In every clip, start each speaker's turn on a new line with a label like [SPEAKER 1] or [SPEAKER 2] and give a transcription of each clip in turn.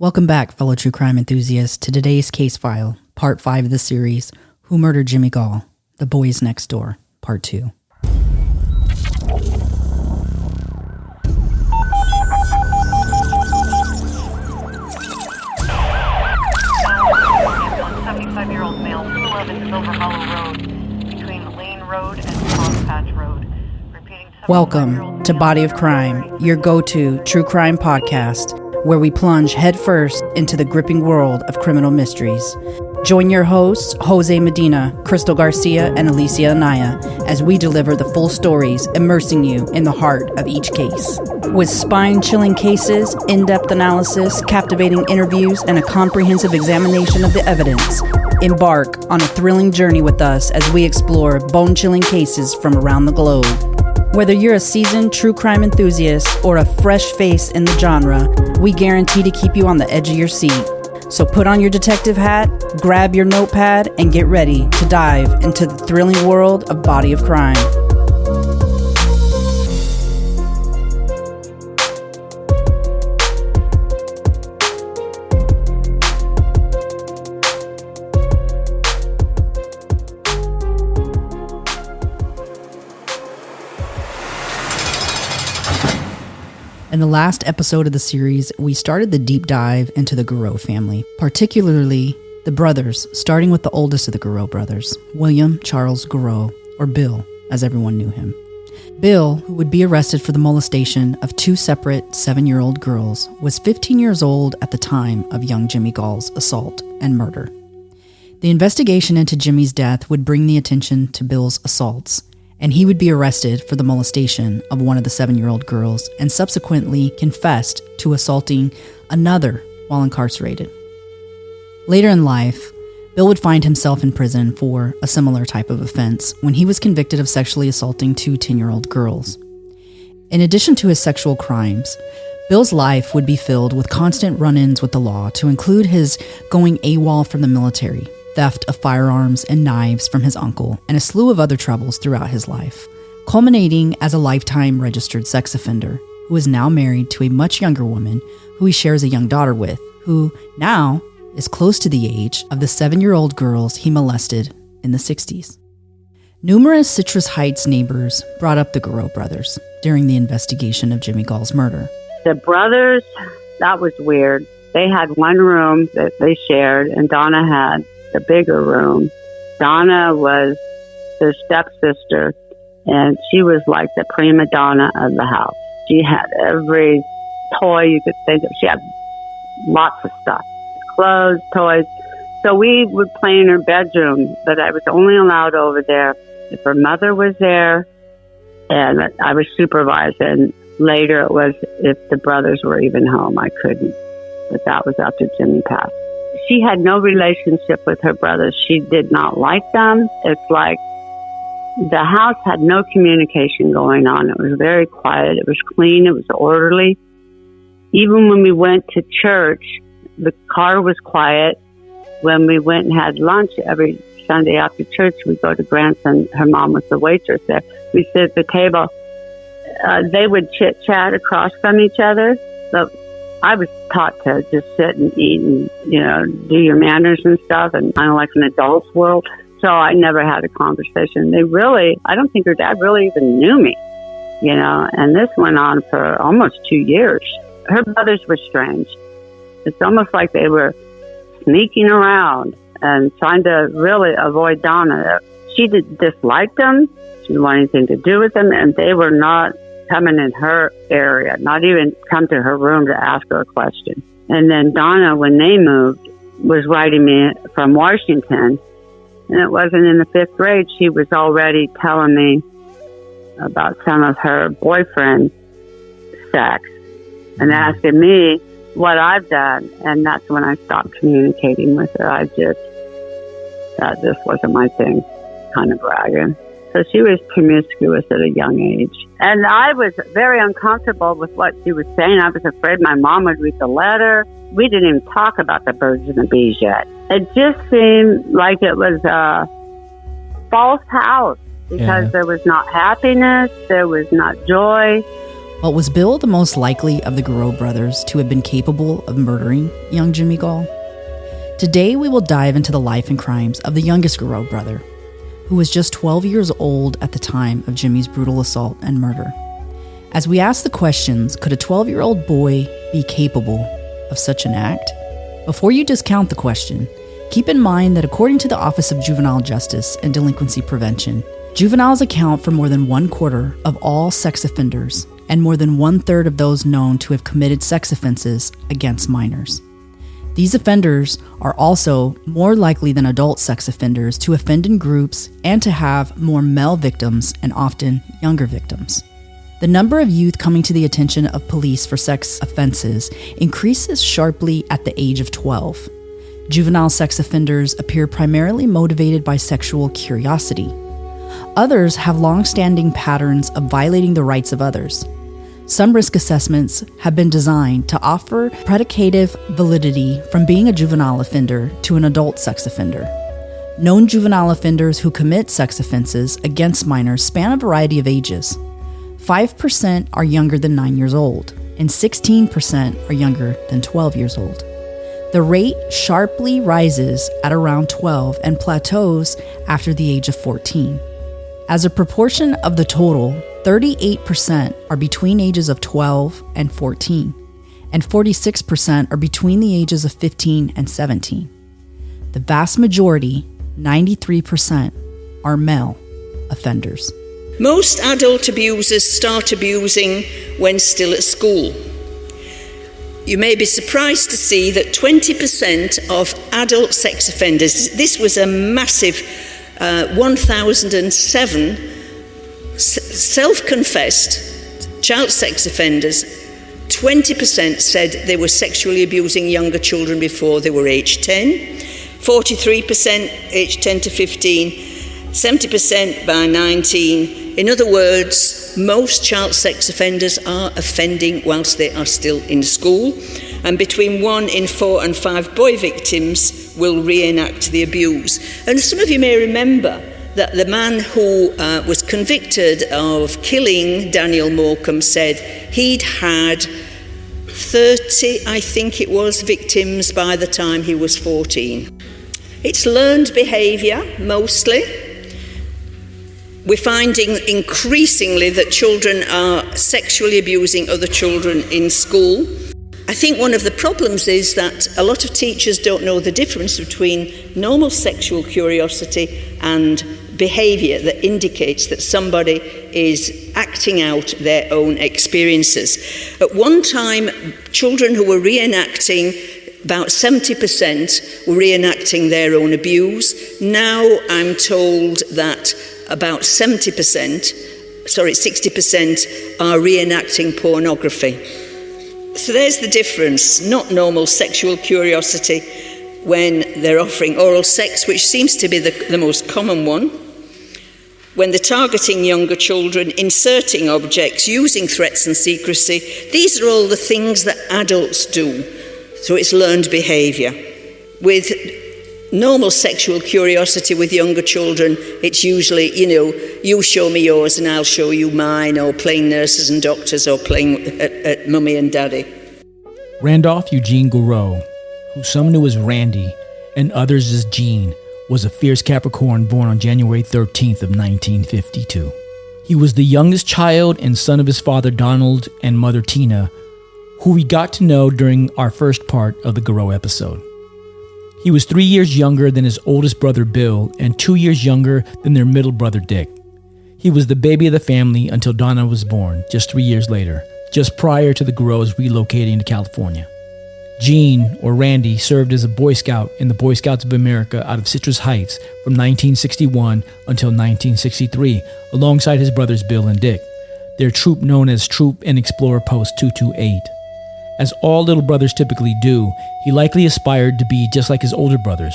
[SPEAKER 1] Welcome back, fellow true crime enthusiasts, to today's case file, part 5 of the series, Who Murdered Jimmy Gaul? The Boys Next Door, part 2.
[SPEAKER 2] Year-old male, 211 Silver Hollow Road, between Lane Road and Crosspatch Road.
[SPEAKER 1] Welcome to Body of Crime, your go-to true crime podcast, where we plunge headfirst into the gripping world of criminal mysteries. Join your hosts, Jose Medina, Crystal Garcia, and Alicia Anaya, as we deliver the full stories, immersing you in the heart of each case. With spine-chilling cases, in-depth analysis, captivating interviews, and a comprehensive examination of the evidence, embark on a thrilling journey with us as we explore bone-chilling cases from around the globe. Whether you're a seasoned true crime enthusiast or a fresh face in the genre, we guarantee to keep you on the edge of your seat. So put on your detective hat, grab your notepad, and get ready to dive into the thrilling world of Body of Crime. In the last episode of the series, we started the deep dive into the Garreau family, particularly the brothers, starting with the oldest of the Garreau brothers, William Charles Garreau, or Bill, as everyone knew him. Bill, who would be arrested for the molestation of 2 separate 7-year-old girls, was 15 years old at the time of young Jimmy Gaul's assault and murder. The investigation into Jimmy's death would bring the attention to Bill's assaults, and he would be arrested for the molestation of one of the 7-year-old girls and subsequently confessed to assaulting another while incarcerated. Later in life, Bill would find himself in prison for a similar type of offense when he was convicted of sexually assaulting 2 10-year-old girls. In addition to his sexual crimes, Bill's life would be filled with constant run-ins with the law, to include his going AWOL from the military, theft of firearms and knives from his uncle, and a slew of other troubles throughout his life, culminating as a lifetime registered sex offender who is now married to a much younger woman who he shares a young daughter with, who now is close to the age of the 7-year-old girls he molested in the 60s. Numerous Citrus Heights neighbors brought up the Garreau brothers during the investigation of Jimmy Gaul's murder.
[SPEAKER 3] The brothers, that was weird. They had one room that they shared, and Donna had the bigger room. Donna was their stepsister, and she was like the prima donna of the house. She had every toy you could think of. She had lots of stuff. Clothes, toys. So we would play in her bedroom, but I was only allowed over there if her mother was there, and I was supervising. Later it was if the brothers were even home, I couldn't. But that was after Jimmy passed. She had no relationship with her brothers. She did not like them. It's like the house had no communication going on. It was very quiet. It was clean. It was orderly. Even when we went to church, the car was quiet. When we went and had lunch every Sunday after church, we'd go to Grant's, and her mom was the waitress there. We'd sit at the table. They would chit-chat across from each other. So I was taught to just sit and eat and, do your manners and stuff, and kind of like an adult's world. So I never had a conversation. I don't think her dad really even knew me, and this went on for almost 2 years. Her brothers were strange. It's almost like they were sneaking around and trying to really avoid Donna. She disliked them. She didn't want anything to do with them, and they were not coming in her area, not even come to her room to ask her a question. And then Donna, when they moved, was writing me from Washington, and it wasn't in the 5th grade. She was already telling me about some of her boyfriend's sex and asking me what I've done, and that's when I stopped communicating with her. That just wasn't my thing, kind of bragging. So she was promiscuous at a young age. And I was very uncomfortable with what she was saying. I was afraid my mom would read the letter. We didn't even talk about the birds and the bees yet. It just seemed like it was a false house because there was not happiness, there was not joy.
[SPEAKER 1] But was Bill the most likely of the Garreau brothers to have been capable of murdering young Jimmy Gaul? Today we will dive into the life and crimes of the youngest Garreau brother, who was just 12 years old at the time of Jimmy's brutal assault and murder. As we ask the questions, could a 12-year-old boy be capable of such an act? Before you discount the question, keep in mind that according to the Office of Juvenile Justice and Delinquency Prevention, juveniles account for more than 1/4 of all sex offenders and more than 1/3 of those known to have committed sex offenses against minors. These offenders are also more likely than adult sex offenders to offend in groups and to have more male victims and often younger victims. The number of youth coming to the attention of police for sex offenses increases sharply at the age of 12. Juvenile sex offenders appear primarily motivated by sexual curiosity. Others have long-standing patterns of violating the rights of others. Some risk assessments have been designed to offer predicative validity from being a juvenile offender to an adult sex offender. Known juvenile offenders who commit sex offenses against minors span a variety of ages. 5% are younger than 9 years old, and 16% are younger than 12 years old. The rate sharply rises at around 12 and plateaus after the age of 14. As a proportion of the total, 38% are between ages of 12 and 14, and 46% are between the ages of 15 and 17. The vast majority, 93%, are male offenders.
[SPEAKER 4] Most adult abusers start abusing when still at school. You may be surprised to see that 20% of adult sex offenders, this was a massive 1,007 self-confessed child sex offenders, 20% said they were sexually abusing younger children before they were age 10, 43% age 10 to 15, 70% by 19. In other words, most child sex offenders are offending whilst they are still in school, and between 1 in 4 and 5 boy victims will reenact the abuse. And some of you may remember that the man who was convicted of killing Daniel Morecambe said he'd had 30, I think it was, victims by the time he was 14. It's learned behaviour, mostly. We're finding increasingly that children are sexually abusing other children in school. I think one of the problems is that a lot of teachers don't know the difference between normal sexual curiosity and behaviour that indicates that somebody is acting out their own experiences. At one time, children who were reenacting, about 70% were reenacting their own abuse. Now I'm told that about 60% are reenacting pornography. So there's the difference, not normal sexual curiosity when they're offering oral sex, which seems to be the most common one. When they're targeting younger children, inserting objects, using threats and secrecy, these are all the things that adults do. So it's learned behaviour. With normal sexual curiosity with younger children, it's usually, you show me yours and I'll show you mine, or playing nurses and doctors, or playing at mummy and daddy.
[SPEAKER 5] Randolph Eugene Garreau, who some knew as Randy and others as Gene, was a fierce Capricorn born on January 13th of 1952. He was the youngest child and son of his father Donald and mother Tina, who we got to know during our first part of the Garreau episode. He was 3 years younger than his oldest brother Bill and 2 years younger than their middle brother Dick. He was the baby of the family until Donna was born, just 3 years later, just prior to the Garreaus relocating to California. Gene, or Randy, served as a Boy Scout in the Boy Scouts of America out of Citrus Heights from 1961 until 1963, alongside his brothers Bill and Dick, their troop known as Troop and Explorer Post 228. As all little brothers typically do, he likely aspired to be just like his older brothers.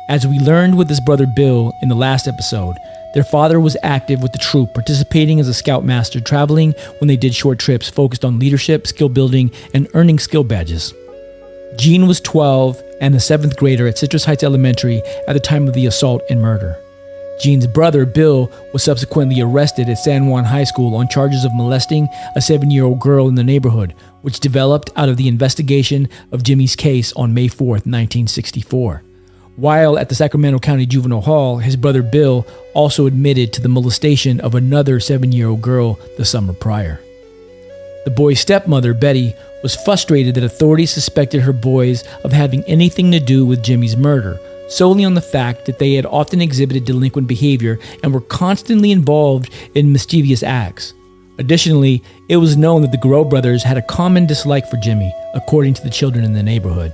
[SPEAKER 5] As we learned with his brother Bill in the last episode, their father was active with the troop, participating as a scoutmaster, traveling when they did short trips focused on leadership, skill building, and earning skill badges. Gene was 12 and a 7th grader at Citrus Heights Elementary at the time of the assault and murder. Jean's brother, Bill, was subsequently arrested at San Juan High School on charges of molesting a 7-year-old girl in the neighborhood, which developed out of the investigation of Jimmy's case on May 4th, 1964. While at the Sacramento County Juvenile Hall, his brother Bill also admitted to the molestation of another 7-year-old girl the summer prior. The boy's stepmother, Betty, was frustrated that authorities suspected her boys of having anything to do with Jimmy's murder, solely on the fact that they had often exhibited delinquent behavior and were constantly involved in mischievous acts. Additionally, it was known that the Garreau brothers had a common dislike for Jimmy, according to the children in the neighborhood.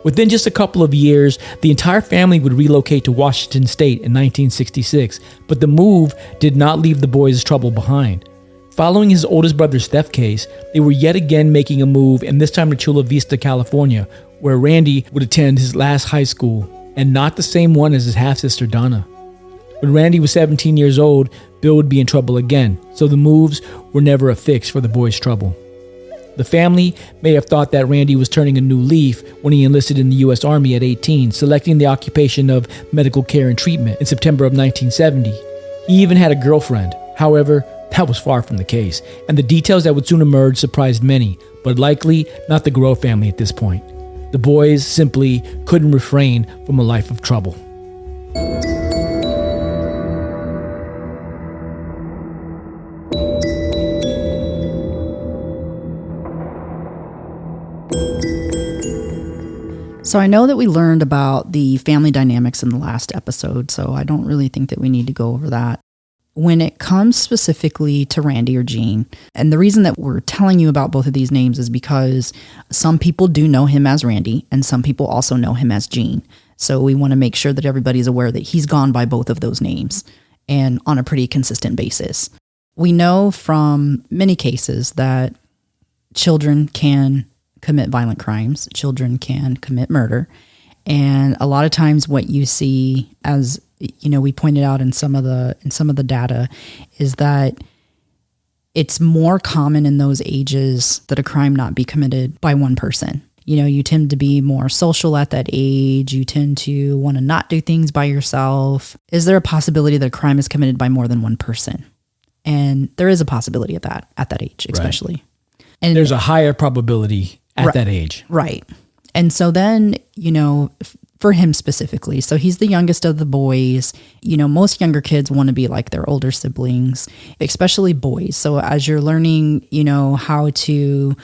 [SPEAKER 5] Within just a couple of years, the entire family would relocate to Washington State in 1966, but the move did not leave the boys' trouble behind. Following his oldest brother's theft case, they were yet again making a move, and this time to Chula Vista, California, where Randy would attend his last high school, and not the same one as his half-sister Donna. When Randy was 17 years old, Bill would be in trouble again, so the moves were never a fix for the boys' trouble. The family may have thought that Randy was turning a new leaf when he enlisted in the U.S. Army at 18, selecting the occupation of medical care and treatment in September of 1970. He even had a girlfriend. However, that was far from the case, and the details that would soon emerge surprised many, but likely not the Garreau family at this point. The boys simply couldn't refrain from a life of trouble.
[SPEAKER 1] So I know that we learned about the family dynamics in the last episode, so I don't really think that we need to go over that. When it comes specifically to Randy or Jean, and the reason that we're telling you about both of these names is because some people do know him as Randy, and some people also know him as Jean. So we want to make sure that everybody's aware that he's gone by both of those names, and on a pretty consistent basis. We know from many cases that children can commit violent crimes, children can commit murder, and a lot of times what you see, as you know, we pointed out in some of the data, is that it's more common in those ages that a crime not be committed by one person. You know, you tend to be more social at that age. You tend to want to not do things by yourself. Is there a possibility that a crime is committed by more than one person? And there is a possibility of that at that age, especially.
[SPEAKER 5] Right.
[SPEAKER 1] And
[SPEAKER 5] there's a higher probability at that age.
[SPEAKER 1] Right. And so then, you know, for him specifically, so he's the youngest of the boys. You know, most younger kids want to be like their older siblings, especially boys. So as you're learning, you know, how to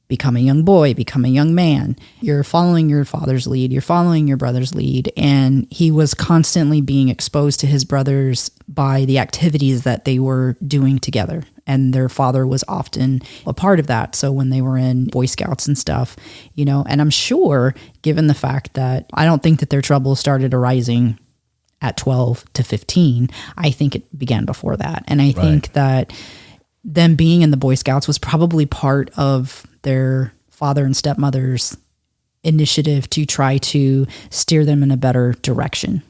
[SPEAKER 1] become a young boy, become a young man, you're following your father's lead, you're following your brother's lead. And he was constantly being exposed to his brothers by the activities that they were doing together. And their father was often a part of that. So when they were in Boy Scouts and stuff, you know, and I'm sure, given the fact that I don't think that their trouble started arising at 12 to 15, I think it began before that. And I think that them being in the Boy Scouts was probably part of their father and stepmother's initiative to try to steer them in a better direction.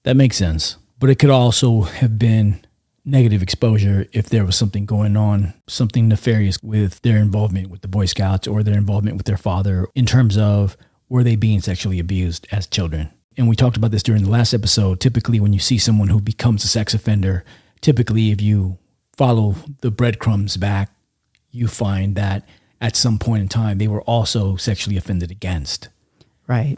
[SPEAKER 5] That makes sense. But it could also have been negative exposure if there was something going on, something nefarious with their involvement with the Boy Scouts or their involvement with their father in terms of were they being sexually abused as children. And we talked about this during the last episode. Typically, when you see someone who becomes a sex offender, typically if you follow the breadcrumbs back, you find that at some point in time, they were also sexually offended against.
[SPEAKER 1] Right.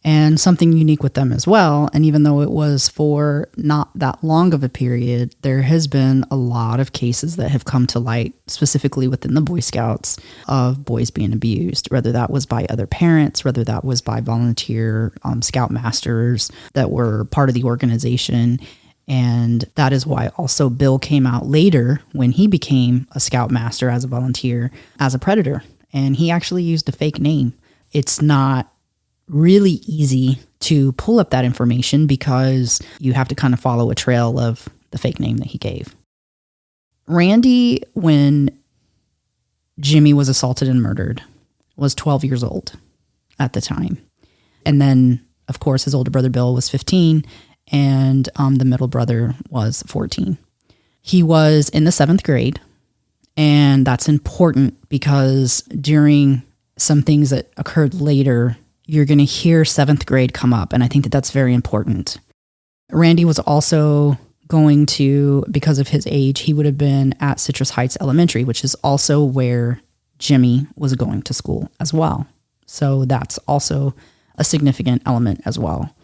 [SPEAKER 1] And something unique with them as well, and even though it was for not that long of a period, there has been a lot of cases that have come to light, specifically within the Boy Scouts, of boys being abused, whether that was by other parents, whether that was by volunteer scoutmasters that were part of the organization. And that is why also Bill came out later when he became a scoutmaster as a volunteer, as a predator. And he actually used a fake name. It's not really easy to pull up that information because you have to kind of follow a trail of the fake name that he gave. Randy, when Jimmy was assaulted and murdered, was 12 years old at the time. And then, of course, his older brother Bill was 15, and the middle brother was 14. He was in the 7th grade, and that's important because during some things that occurred later, you're going to hear 7th grade come up, and I think that that's very important. Randy was also going to, because of his age, he would have been at Citrus Heights Elementary, which is also where Jimmy was going to school as well. So that's also a significant element as well.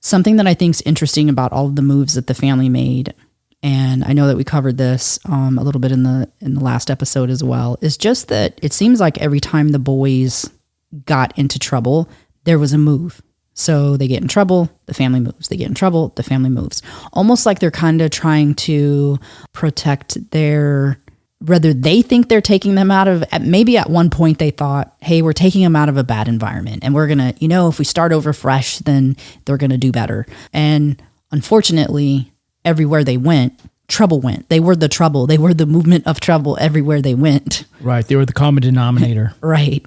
[SPEAKER 1] Something that I think is interesting about all of the moves that the family made, and I know that we covered this a little bit in the last episode as well, is just that it seems like every time the boys got into trouble, there was a move. So they get in trouble, the family moves. They get in trouble, the family moves. Almost like they're kind of trying to protect their, whether they think they're taking them out of, maybe at one point they thought, hey, we're taking them out of a bad environment and we're going to, if we start over fresh, then they're going to do better. And unfortunately, everywhere they went, trouble went. They were the trouble. They were the movement of trouble everywhere they went.
[SPEAKER 5] Right. They were the common denominator.
[SPEAKER 1] Right.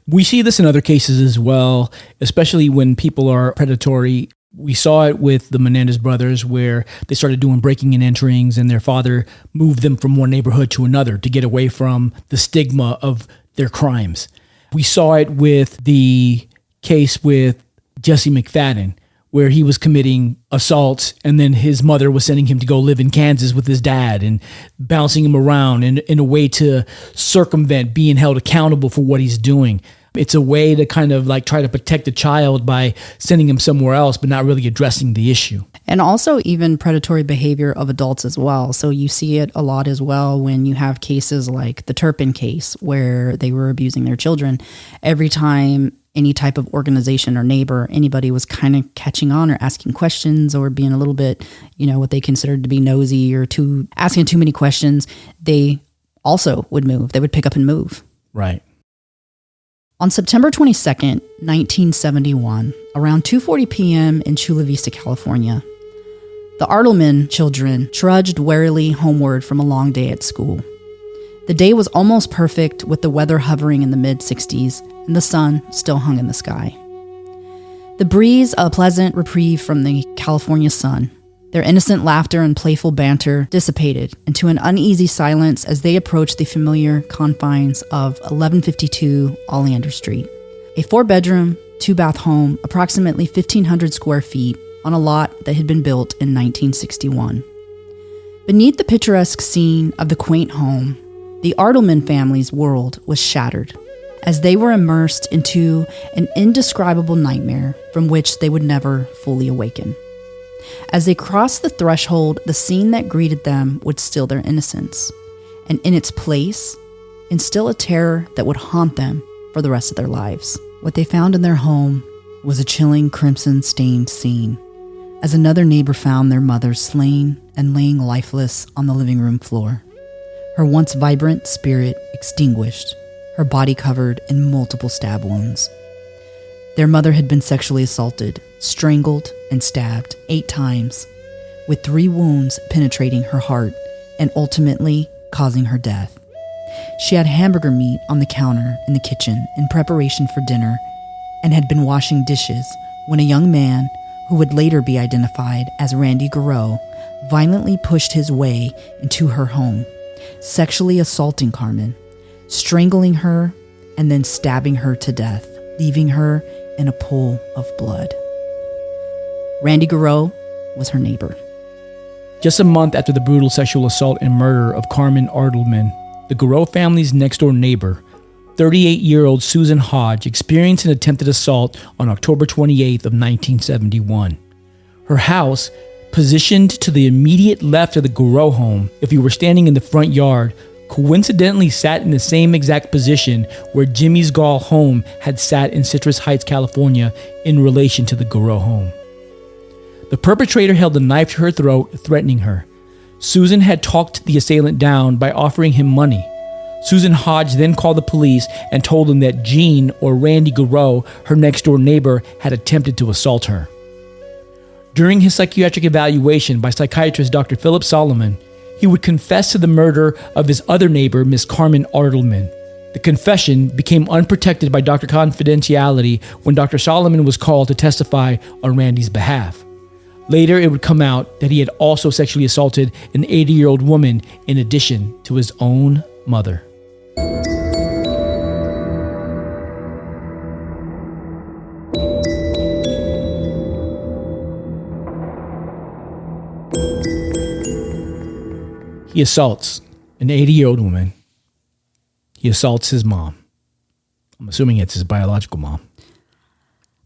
[SPEAKER 5] We see this in other cases as well, especially when people are predatory. We saw it with the Menendez brothers where they started doing breaking and enterings and their father moved them from one neighborhood to another to get away from the stigma of their crimes. We saw it with the case with Jesse McFadden, where he was committing assaults and then his mother was sending him to go live in Kansas with his dad and bouncing him around in a way to circumvent being held accountable for what he's doing. It's a way to kind of like try to protect the child by sending him somewhere else, but not really addressing the issue.
[SPEAKER 1] And also even predatory behavior of adults as well. So you see it a lot as well when you have cases like the Turpin case where they were abusing their children. Every time any type of organization or neighbor, anybody was kind of catching on or asking questions or being a little bit, what they considered to be nosy or asking too many questions, they also would move. They would pick up and move.
[SPEAKER 5] Right.
[SPEAKER 1] On September 22nd, 1971, around 2:40 p.m. in Chula Vista, California, the Artelman children trudged warily homeward from a long day at school. The day was almost perfect with the weather hovering in the mid-60s and the sun still hung in the sky. The breeze, a pleasant reprieve from the California sun. Their innocent laughter and playful banter dissipated into an uneasy silence as they approached the familiar confines of 1152 Oleander Street, a 4-bedroom, 2-bath home, approximately 1,500 square feet, on a lot that had been built in 1961. Beneath the picturesque scene of the quaint home, the Artelman family's world was shattered, as they were immersed into an indescribable nightmare from which they would never fully awaken. As they crossed the threshold, the scene that greeted them would still their innocence, and in its place, instill a terror that would haunt them for the rest of their lives. What they found in their home was a chilling crimson-stained scene, as another neighbor found their mother slain and laying lifeless on the living room floor. Her once vibrant spirit extinguished, her body covered in multiple stab wounds. Their mother had been sexually assaulted, strangled, and stabbed 8 times, with 3 wounds penetrating her heart and ultimately causing her death. She had hamburger meat on the counter in the kitchen in preparation for dinner and had been washing dishes when a young man, who would later be identified as Randy Garreau, violently pushed his way into her home, sexually assaulting Carmen, strangling her, and then stabbing her to death, leaving her in a pool of blood. Randy Garreau was her neighbor.
[SPEAKER 5] Just a month after the brutal sexual assault and murder of Carmen Artelman, the Garreau family's next-door neighbor, 38-year-old Susan Hodge, experienced an attempted assault on October 28th of 1971. Her house, positioned to the immediate left of the Garreau home, if you were standing in the front yard, coincidentally sat in the same exact position where Jimmy's Gaul home had sat in Citrus Heights, California, in relation to the Garreau home. The perpetrator held a knife to her throat, threatening her. Susan had talked the assailant down by offering him money. Susan Hodge then called the police and told them that Jean, or Randy Garreau, her next-door neighbor, had attempted to assault her. During his psychiatric evaluation by psychiatrist Dr. Philip Solomon, he would confess to the murder of his other neighbor, Miss Carmen Artelman. The confession became unprotected by Dr. Confidentiality when Dr. Solomon was called to testify on Randy's behalf. Later, it would come out that he had also sexually assaulted an 80-year-old woman in addition to his own mother. He assaults an 80-year-old woman. He assaults his mom. I'm assuming it's his biological mom.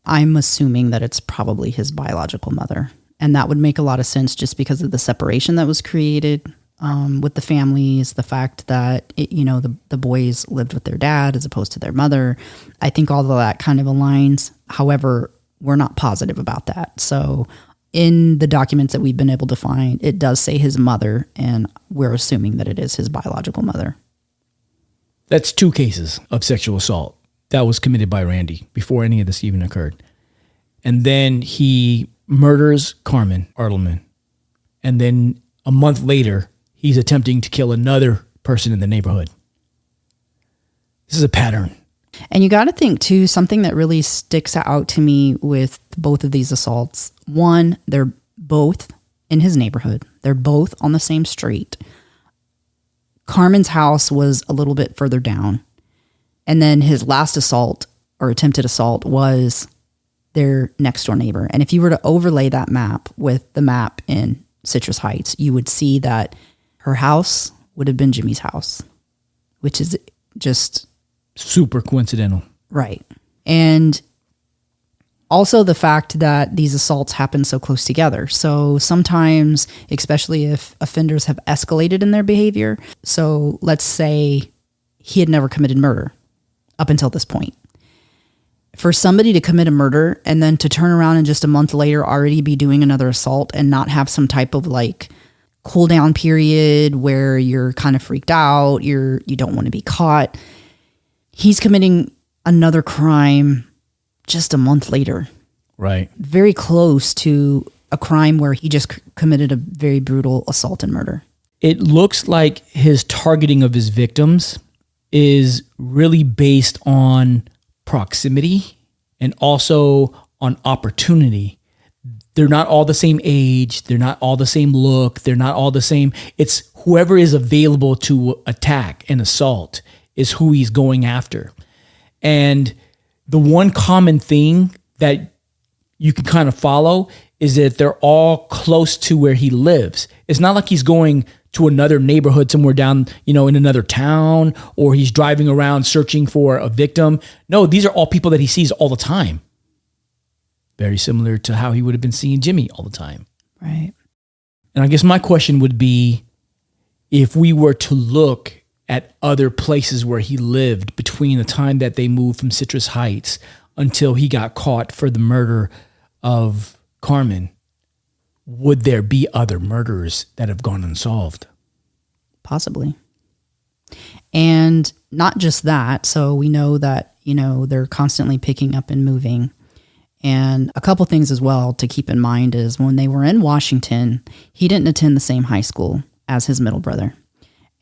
[SPEAKER 1] I'm assuming that it's probably his biological mother. And that would make a lot of sense just because of the separation that was created with the families, the fact that, the boys lived with their dad as opposed to their mother. I think all of that kind of aligns. However, we're not positive about that. So in the documents that we've been able to find, it does say his mother, and we're assuming that it is his biological mother.
[SPEAKER 5] That's 2 cases of sexual assault that was committed by Randy before any of this even occurred. And then he murders Carmen Artelman. And then a month later, he's attempting to kill another person in the neighborhood. This is a pattern.
[SPEAKER 1] And you got to think, too, something that really sticks out to me with both of these assaults. One, they're both in his neighborhood. They're both on the same street. Carmen's house was a little bit further down. And then his last assault or attempted assault was their next door neighbor. And if you were to overlay that map with the map in Citrus Heights, you would see that her house would have been Jimmy's house, which is just
[SPEAKER 5] super coincidental.
[SPEAKER 1] Right. And also the fact that these assaults happen so close together. So sometimes, especially if offenders have escalated in their behavior. So let's say he had never committed murder up until this point. For somebody to commit a murder and then to turn around and just a month later already be doing another assault and not have some type of like cool down period where you're kind of freaked out, you don't want to be caught. He's committing another crime just a month later.
[SPEAKER 5] Right.
[SPEAKER 1] Very close to a crime where he just committed a very brutal assault and murder.
[SPEAKER 5] It looks like his targeting of his victims is really based on proximity and also on opportunity. They're not all the same age. They're not all the same look. They're not all the same. It's whoever is available to attack and assault is who he's going after. And the one common thing that you can kind of follow is that they're all close to where he lives. It's not like he's going to another neighborhood somewhere down, in another town, or he's driving around searching for a victim. No, these are all people that he sees all the time. Very similar to how he would have been seeing Jimmy all the time.
[SPEAKER 1] Right.
[SPEAKER 5] And I guess my question would be, if we were to look at other places where he lived between the time that they moved from Citrus Heights until he got caught for the murder of Carmen, would there be other murders that have gone unsolved?
[SPEAKER 1] Possibly. And not just that. So we know that, they're constantly picking up and moving. And a couple things as well to keep in mind is when they were in Washington, he didn't attend the same high school as his middle brother.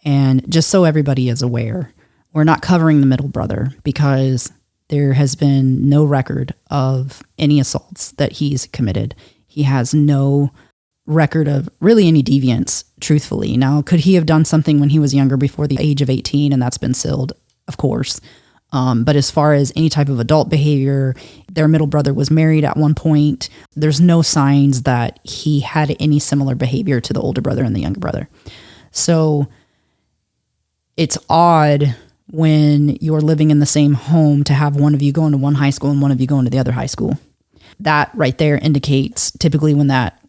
[SPEAKER 1] And just so everybody is aware, we're not covering the middle brother because there has been no record of any assaults that he's committed. He has no record of really any deviance, truthfully. Now, could he have done something when he was younger before the age of 18 and that's been sealed? Of course. But as far as any type of adult behavior, their middle brother was married at one point. There's no signs that he had any similar behavior to the older brother and the younger brother. So it's odd when you're living in the same home to have one of you going to one high school and one of you going to the other high school. That right there indicates typically when that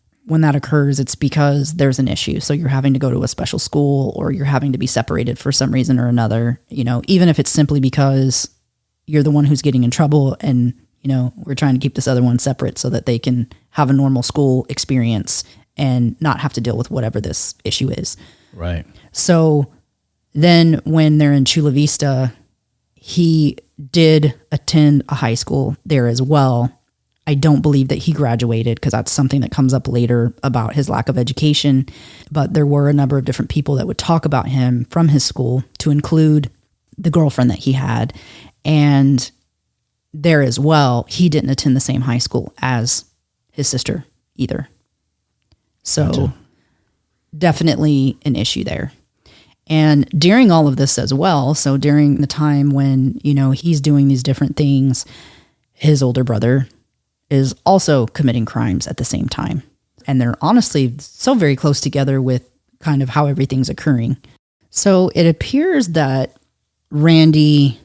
[SPEAKER 1] occurs, it's because there's an issue. So you're having to go to a special school or you're having to be separated for some reason or another, even if it's simply because you're the one who's getting in trouble and, we're trying to keep this other one separate so that they can have a normal school experience and not have to deal with whatever this issue is.
[SPEAKER 5] Right.
[SPEAKER 1] So then when they're in Chula Vista, he did attend a high school there as well. I don't believe that he graduated because that's something that comes up later about his lack of education. But there were a number of different people that would talk about him from his school, to include the girlfriend that he had. And there as well, he didn't attend the same high school as his sister either. So
[SPEAKER 5] Gotcha.
[SPEAKER 1] Definitely an issue there. And during all of this as well, so during the time when, he's doing these different things, his older brother is also committing crimes at the same time. And they're honestly so very close together with kind of how everything's occurring. So it appears that Randy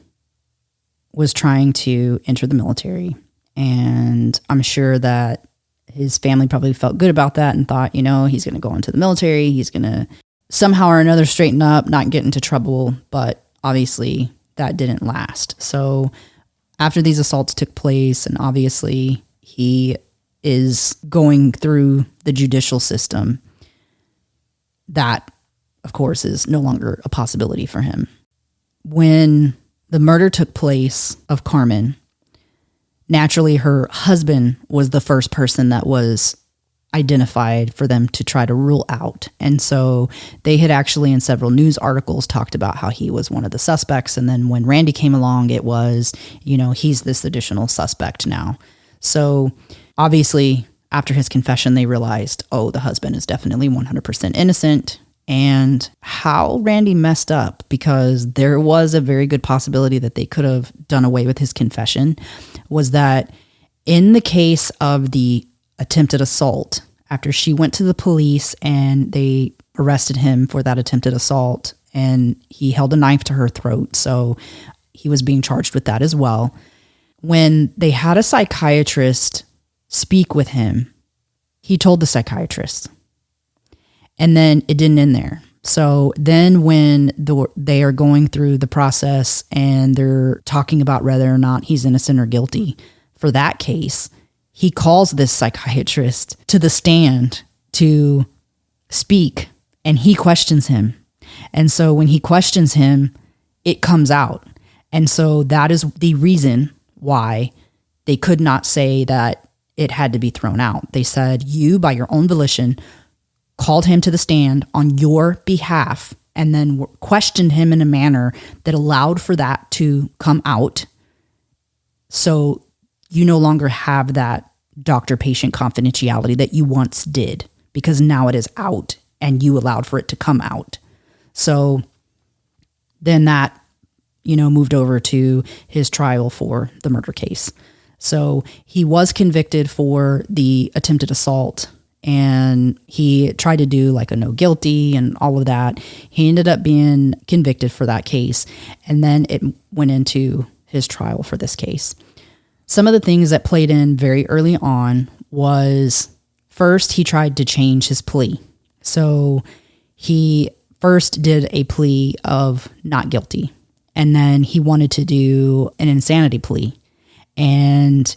[SPEAKER 1] was trying to enter the military, and I'm sure that his family probably felt good about that and thought, he's going to go into the military, he's going to somehow or another straighten up, not get into trouble, but obviously that didn't last. So after these assaults took place, and obviously he is going through the judicial system, that, of course, is no longer a possibility for him. When the murder took place of Carmen, naturally her husband was the first person that was identified for them to try to rule out. And so they had actually in several news articles talked about how he was one of the suspects. And then when Randy came along, it was, he's this additional suspect now. So obviously after his confession, they realized, the husband is definitely 100% innocent. And how Randy messed up, because there was a very good possibility that they could have done away with his confession, was that in the case of the attempted assault, after she went to the police and they arrested him for that attempted assault, and he held a knife to her throat, so he was being charged with that as well. When they had a psychiatrist speak with him, he told the psychiatrist, and then it didn't end there. So then when they are going through the process and they're talking about whether or not he's innocent or guilty for that case, he calls this psychiatrist to the stand to speak, and he questions him. And so when he questions him, it comes out. And so that is the reason why they could not say that it had to be thrown out. They said, you, by your own volition, called him to the stand on your behalf and then questioned him in a manner that allowed for that to come out. So you no longer have that doctor-patient confidentiality that you once did, because now it is out and you allowed for it to come out. So then that, moved over to his trial for the murder case. So he was convicted for the attempted assault, and he tried to do like a no guilty and all of that. He ended up being convicted for that case, and then it went into his trial for this case. Some of the things that played in very early on was, first, he tried to change his plea. So he first did a plea of not guilty, and then he wanted to do an insanity plea. And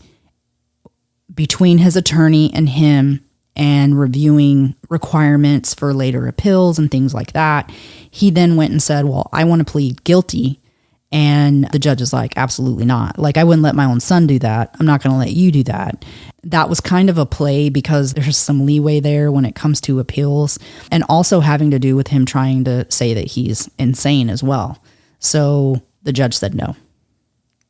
[SPEAKER 1] between his attorney and him, and reviewing requirements for later appeals and things like that, he then went and said, well, I want to plead guilty. And the judge is like, absolutely not. Like, I wouldn't let my own son do that. I'm not going to let you do that. That was kind of a play because there's some leeway there when it comes to appeals, and also having to do with him trying to say that he's insane as well. So the judge said no.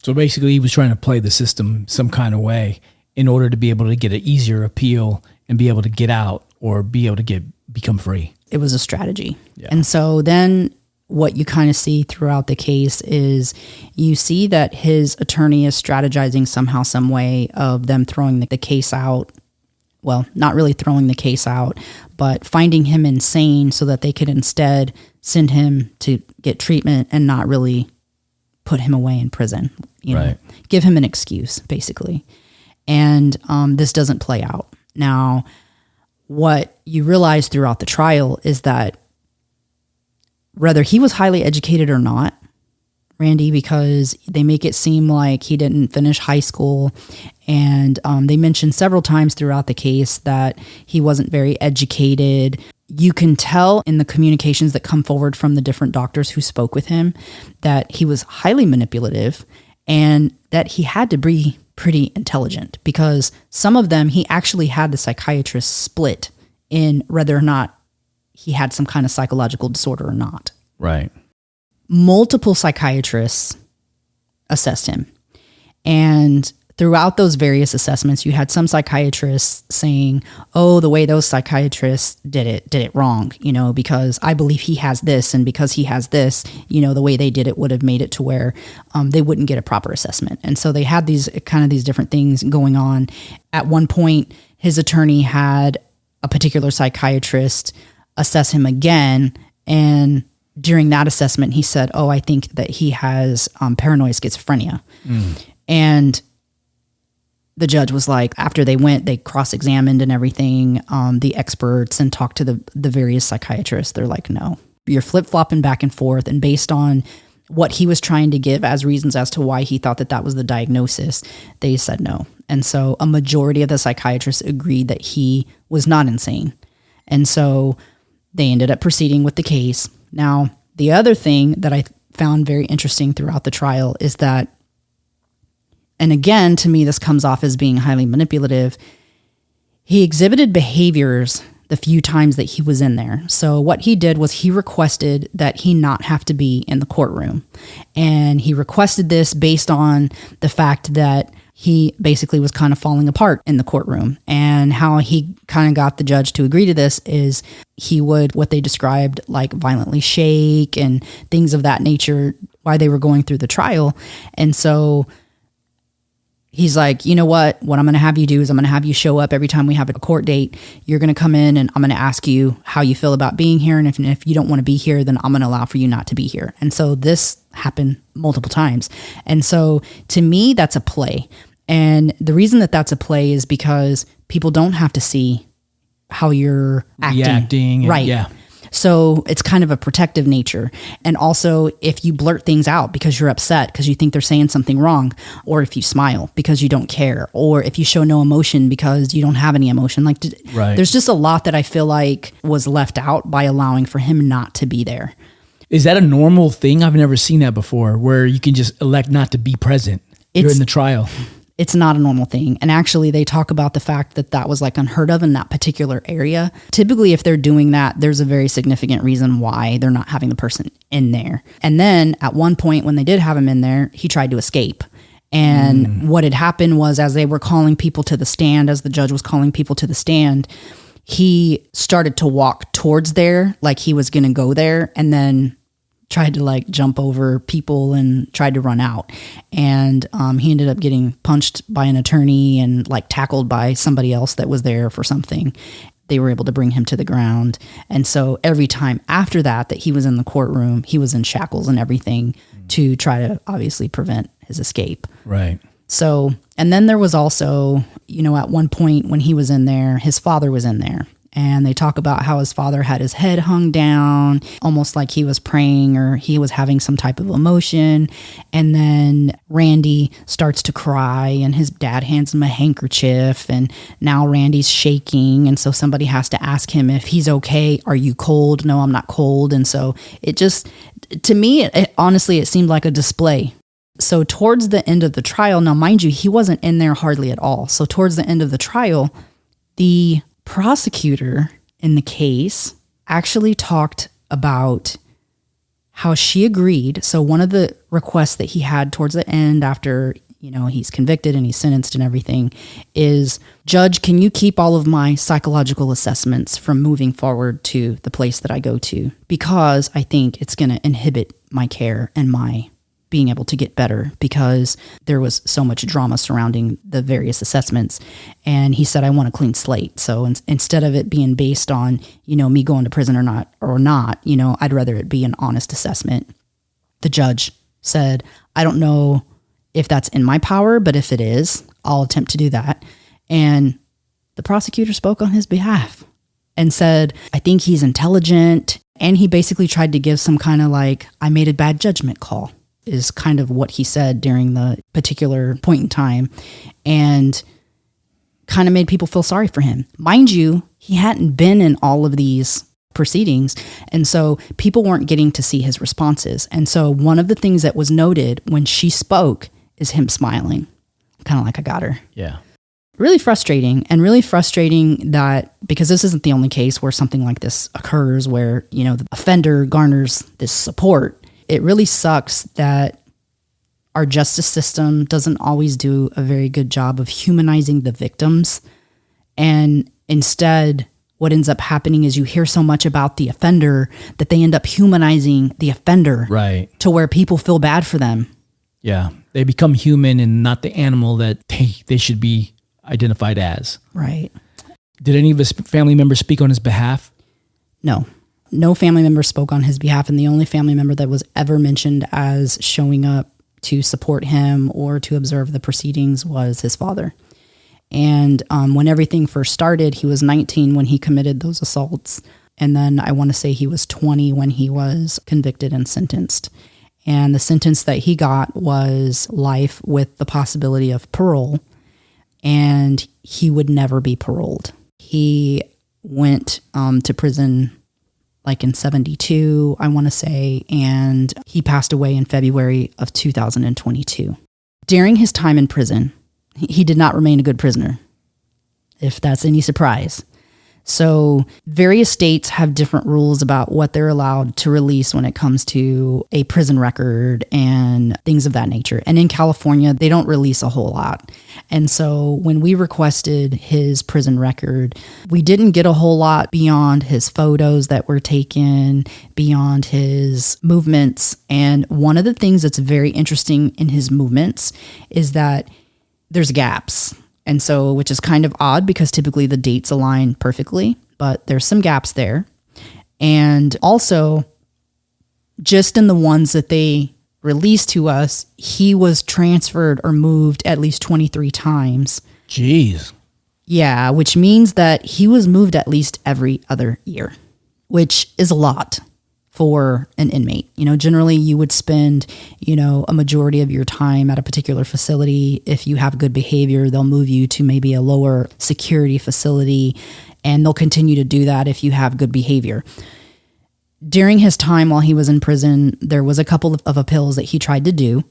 [SPEAKER 5] So basically he was trying to play the system some kind of way in order to be able to get an easier appeal and be able to get out or be able to become free.
[SPEAKER 1] It was a strategy.
[SPEAKER 5] Yeah. And
[SPEAKER 1] so then what you kind of see throughout the case is you see that his attorney is strategizing somehow, some way of them throwing the case out. Well, not really throwing the case out, but finding him insane so that they could instead send him to get treatment and not really put him away in prison.
[SPEAKER 5] Right.
[SPEAKER 1] Give him an excuse, basically. And this doesn't play out. Now, what you realize throughout the trial is that whether he was highly educated or not, Randy, because they make it seem like he didn't finish high school, and they mentioned several times throughout the case that he wasn't very educated. You can tell in the communications that come forward from the different doctors who spoke with him that he was highly manipulative and that he had to be pretty intelligent, because some of them he actually had the psychiatrist split in whether or not he had some kind of psychological disorder or not.
[SPEAKER 5] Right.
[SPEAKER 1] Multiple psychiatrists assessed him. And throughout those various assessments, you had some psychiatrists saying, oh, the way those psychiatrists did it wrong, because I believe he has this, and because he has this, the way they did it would have made it to where they wouldn't get a proper assessment. And so they had these different things going on. At one point, his attorney had a particular psychiatrist assess him again. And during that assessment, he said, "Oh, I think that he has paranoid schizophrenia." And the judge was like, after they cross-examined and everything, the experts, and talked to the various psychiatrists. They're like, "No, you're flip-flopping back and forth." And based on what he was trying to give as reasons as to why he thought that was the diagnosis, they said no. And so a majority of the psychiatrists agreed that he was not insane. And so they ended up proceeding with the case. Now, the other thing that I found very interesting throughout the trial is that, and again, to me, this comes off as being highly manipulative, he exhibited behaviors the few times that he was in there. So what he did was he requested that he not have to be in the courtroom. And he requested this based on the fact that he basically was kind of falling apart in the courtroom. And how he kind of got the judge to agree to this is he would, what they described, like violently shake and things of that nature while they were going through the trial. And so he's like, "You know what I'm going to have you do is I'm going to have you show up every time we have a court date. You're going to come in and I'm going to ask you how you feel about being here. And if you don't want to be here, then I'm going to allow for you not to be here." And so this happened multiple times. And so to me, that's a play. And the reason that that's a play is because people don't have to see how you're acting.
[SPEAKER 5] And,
[SPEAKER 1] right.
[SPEAKER 5] Yeah.
[SPEAKER 1] So it's kind of a protective nature. And also, if you blurt things out because you're upset, because you think they're saying something wrong, or if you smile because you don't care, or if you show no emotion because you don't have any emotion, like there's just a lot that I feel like was left out by allowing for him not to be there.
[SPEAKER 5] Is that a normal thing? I've never seen that before, where you can just elect not to be present during the trial.
[SPEAKER 1] It's not a normal thing. And actually, they talk about the fact that was like unheard of in that particular area. Typically, if they're doing that, there's a very significant reason why they're not having the person in there. And then at one point when they did have him in there, he tried to escape. And what had happened was, as they were calling people to the stand, as the judge was calling people to the stand, he started to walk towards there, like he was going to go there, and then tried to like jump over people and tried to run out. And he ended up getting punched by an attorney and like tackled by somebody else that was there for something. They were able to bring him to the ground. And so every time after that he was in the courtroom, he was in shackles and everything to try to obviously prevent his escape.
[SPEAKER 5] Right.
[SPEAKER 1] So, and then there was also, at one point when he was in there, his father was in there. And they talk about how his father had his head hung down, almost like he was praying or he was having some type of emotion. And then Randy starts to cry and his dad hands him a handkerchief. And now Randy's shaking. And so somebody has to ask him if he's okay. "Are you cold?" "No, I'm not cold." And so it just, to me, honestly, it seemed like a display. So towards the end of the trial, now mind you, he wasn't in there hardly at all. So towards the end of the trial, the prosecutor in the case actually talked about how she agreed. So one of the requests that he had towards the end after, he's convicted and he's sentenced and everything is, "Judge, can you keep all of my psychological assessments from moving forward to the place that I go to? Because I think it's going to inhibit my care and my being able to get better, because there was so much drama surrounding the various assessments." And he said, "I want a clean slate. So instead of it being based on, me going to prison or not, I'd rather it be an honest assessment." The judge said, "I don't know if that's in my power, but if it is, I'll attempt to do that." And the prosecutor spoke on his behalf and said, "I think he's intelligent." And he basically tried to give some kind of like, "I made a bad judgment call," is kind of what he said during the particular point in time, and kind of made people feel sorry for him. Mind you, he hadn't been in all of these proceedings, and so people weren't getting to see his responses. And so one of the things that was noted when she spoke is him smiling, kind of like, "I got her."
[SPEAKER 5] Yeah.
[SPEAKER 1] Really frustrating that, because this isn't the only case where something like this occurs, where, the offender garners this support. It really sucks that our justice system doesn't always do a very good job of humanizing the victims. And instead, what ends up happening is you hear so much about the offender that they end up humanizing the offender,
[SPEAKER 5] right,
[SPEAKER 1] to where people feel bad for them.
[SPEAKER 5] Yeah. They become human and not the animal that they should be identified as.
[SPEAKER 1] Right.
[SPEAKER 5] Did any of his family members speak on his behalf?
[SPEAKER 1] No. No family member spoke on his behalf, and the only family member that was ever mentioned as showing up to support him or to observe the proceedings was his father. And when everything first started, he was 19 when he committed those assaults. And then I want to say he was 20 when he was convicted and sentenced. And the sentence that he got was life with the possibility of parole. And he would never be paroled. He went to prison like in 72, I want to say, and he passed away in February of 2022. During his time in prison, he did not remain a good prisoner, if that's any surprise. So various states have different rules about what they're allowed to release when it comes to a prison record and things of that nature. And in California, they don't release a whole lot. And so when we requested his prison record, we didn't get a whole lot beyond his photos that were taken, beyond his movements. And one of the things that's very interesting in his movements is that there's gaps. And so, which is kind of odd because typically the dates align perfectly, but there's some gaps there. And also, just in the ones that they released to us, he was transferred or moved at least 23 times.
[SPEAKER 5] Jeez.
[SPEAKER 1] Yeah, which means that he was moved at least every other year, which is a lot for an inmate. You know, generally you would spend, a majority of your time at a particular facility. If you have good behavior, they'll move you to maybe a lower security facility, and they'll continue to do that if you have good behavior. During his time while he was in prison, there was a couple of appeals that he tried to do,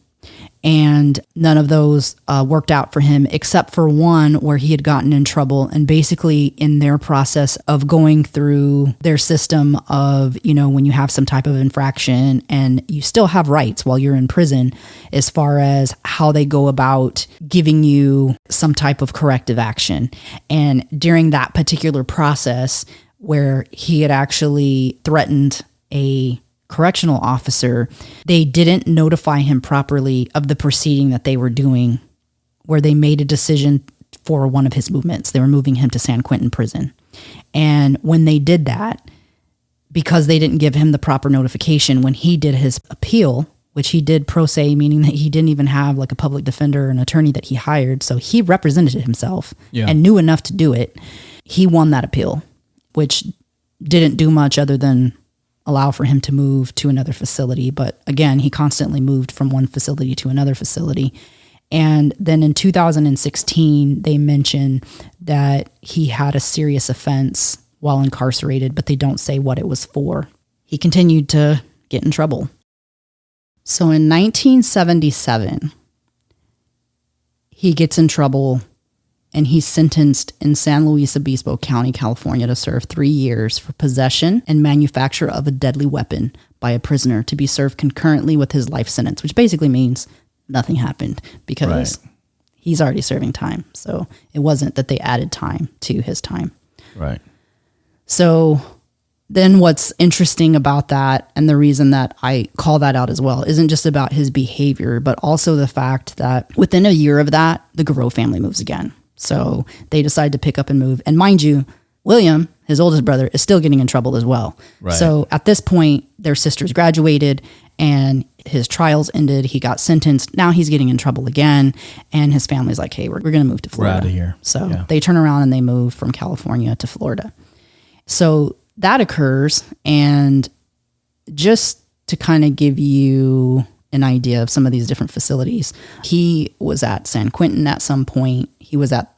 [SPEAKER 1] and none of those worked out for him except for one where he had gotten in trouble. And basically in their process of going through their system of, when you have some type of infraction and you still have rights while you're in prison, as far as how they go about giving you some type of corrective action. And during that particular process where he had actually threatened a correctional officer, they didn't notify him properly of the proceeding that they were doing, where they made a decision for one of his movements. They were moving him to San Quentin prison. And when they did that, because they didn't give him the proper notification, when he did his appeal, which he did pro se, meaning that he didn't even have like a public defender or an attorney that he hired, so he represented himself and knew enough to do it, he won that appeal, which didn't do much other than allow for him to move to another facility. But again, he constantly moved from one facility to another facility. And then in 2016, they mentioned that he had a serious offense while incarcerated, but they don't say what it was for. He continued to get in trouble. So in 1977, he gets in trouble and he's sentenced in San Luis Obispo County, California, to serve 3 years for possession and manufacture of a deadly weapon by a prisoner to be served concurrently with his life sentence, which basically means nothing happened because he's already serving time. So it wasn't that they added time to his time.
[SPEAKER 5] Right.
[SPEAKER 1] So then what's interesting about that, and the reason that I call that out as well, isn't just about his behavior, but also the fact that within a year of that, the Gaul family moves again. So they decide to pick up and move. And mind you, William, his oldest brother, is still getting in trouble as well. Right. So at this point, their sisters graduated and his trials ended. He got sentenced. Now he's getting in trouble again. And his family's like, hey, we're going to move to Florida.
[SPEAKER 5] We're out of here.
[SPEAKER 1] So they turn around and they move from California to Florida. So that occurs. And just to kind of give you an idea of some of these different facilities, he was at San Quentin at some point. He was at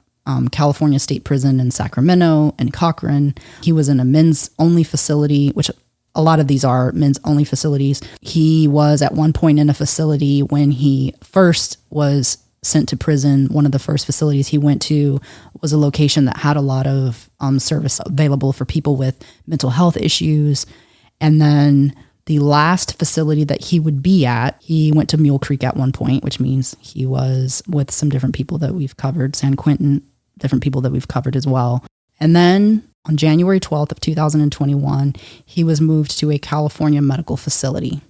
[SPEAKER 1] California State Prison in Sacramento and Cochran. He was in a men's only facility, which a lot of these are men's only facilities. He was at one point in a facility when he first was sent to prison. One of the first facilities he went to was a location that had a lot of service available for people with mental health issues. And then the last facility that he would be at, he went to Mule Creek at one point, which means he was with some different people that we've covered, San Quentin, different people that we've covered as well. And then on January 12th of 2021, he was moved to a California medical facility.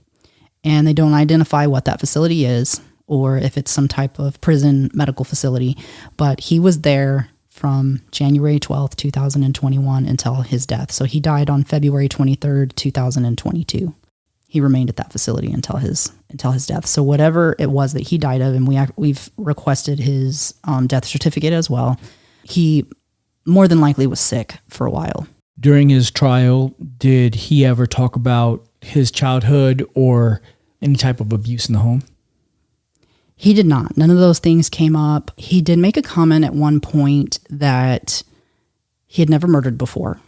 [SPEAKER 1] And they don't identify what that facility is or if it's some type of prison medical facility, but he was there from January 12th, 2021 until his death. So he died on February 23rd, 2022. He remained at that facility until his death. So whatever it was that he died of, and we've requested his death certificate as well. He more than likely was sick for a while.
[SPEAKER 5] During his trial, did he ever talk about his childhood or any type of abuse in the home?
[SPEAKER 1] He did not. None of those things came up. He did make a comment at one point that he had never murdered before.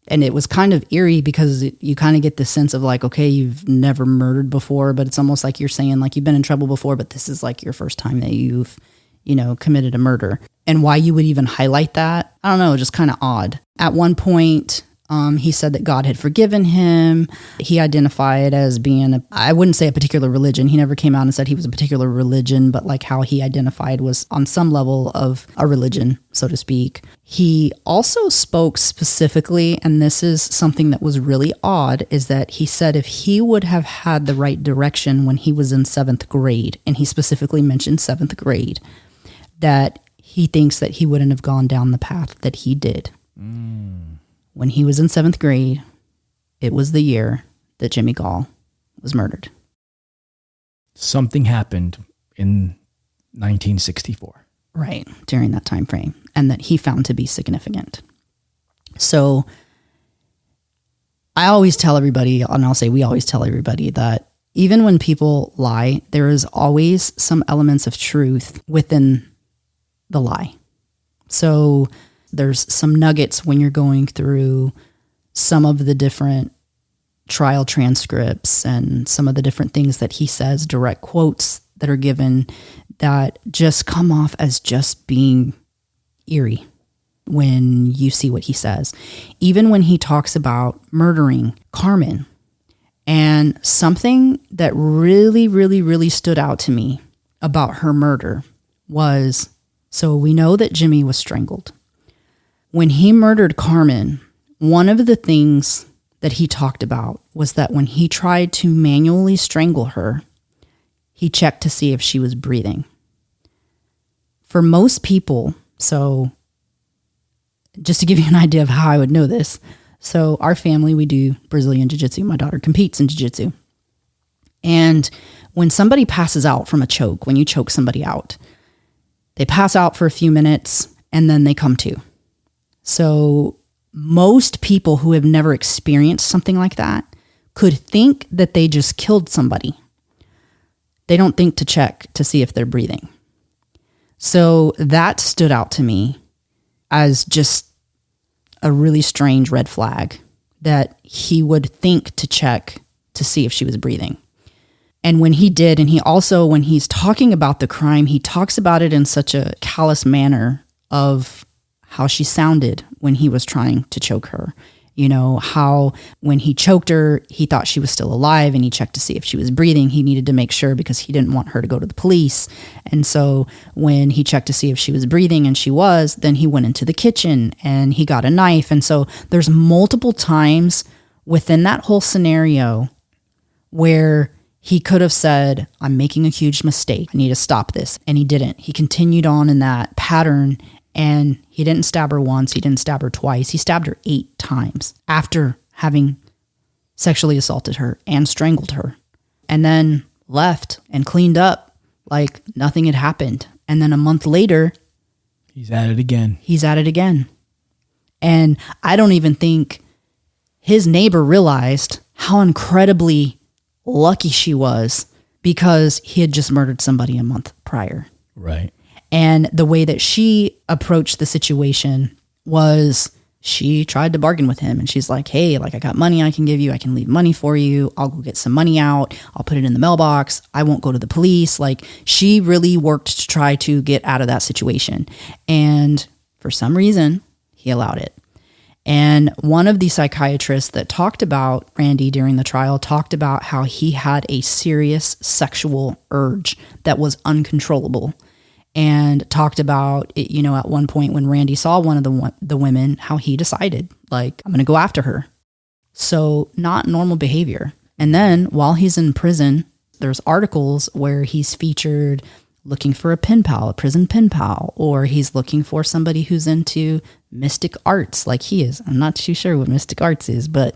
[SPEAKER 1] And it was kind of eerie because you kind of get the sense of like, okay, you've never murdered before, but it's almost like you're saying like you've been in trouble before, but this is like your first time that you've, committed a murder. And why you would even highlight that, I don't know, just kind of odd. At one point, he said that God had forgiven him. He identified as being, I wouldn't say a particular religion. He never came out and said he was a particular religion, but like how he identified was on some level of a religion, so to speak. He also spoke specifically, and this is something that was really odd, is that he said if he would have had the right direction when he was in 7th grade, and he specifically mentioned 7th grade, that he thinks that he wouldn't have gone down the path that he did. When he was in 7th grade, it was the year that Jimmy Gaul was murdered.
[SPEAKER 5] Something happened in 1964.
[SPEAKER 1] Right, during that time frame, and that he found to be significant. So I always tell everybody, and I'll say we always tell everybody, that even when people lie, there is always some elements of truth within the lie. So there's some nuggets when you're going through some of the different trial transcripts and some of the different things that he says, direct quotes that are given that just come off as just being eerie when you see what he says. Even when he talks about murdering Carmen, and something that really, really, really stood out to me about her murder was, so we know that Jimmy was strangled. When he murdered Carmen, one of the things that he talked about was that when he tried to manually strangle her, he checked to see if she was breathing. For most people, so just to give you an idea of how I would know this, so our family, we do Brazilian Jiu-Jitsu. My daughter competes in Jiu-Jitsu. And when somebody passes out from a choke, when you choke somebody out, they pass out for a few minutes and then they come to. So most people who have never experienced something like that could think that they just killed somebody. They don't think to check to see if they're breathing. So that stood out to me as just a really strange red flag, that he would think to check to see if she was breathing. And when he did, and he also, when he's talking about the crime, he talks about it in such a callous manner of how she sounded when he was trying to choke her. You know, how when he choked her, he thought she was still alive and he checked to see if she was breathing. He needed to make sure because he didn't want her to go to the police. And so when he checked to see if she was breathing and she was, then he went into the kitchen and he got a knife. And so there's multiple times within that whole scenario where he could have said, I'm making a huge mistake. I need to stop this. And he didn't. He continued on in that pattern. And he didn't stab her once. He didn't stab her twice. He stabbed her 8 times after having sexually assaulted her and strangled her. And then left and cleaned up like nothing had happened. And then a month later,
[SPEAKER 5] he's at it again.
[SPEAKER 1] And I don't even think his neighbor realized how incredibly lucky she was because he had just murdered somebody a month prior.
[SPEAKER 5] Right.
[SPEAKER 1] And the way that she approached the situation was she tried to bargain with him. And she's like, hey, like I got money I can give you. I can leave money for you. I'll go get some money out. I'll put it in the mailbox. I won't go to the police. Like she really worked to try to get out of that situation. And for some reason, he allowed it. And one of the psychiatrists that talked about Randy during the trial talked about how he had a serious sexual urge that was uncontrollable. And talked about it, you know, at one point when Randy saw one of the women, how he decided, like, I'm going to go after her. So not normal behavior. And then while he's in prison, there's articles where he's featured looking for a pen pal, a prison pen pal, or he's looking for somebody who's into mystic arts like he is. I'm not too sure what mystic arts is, but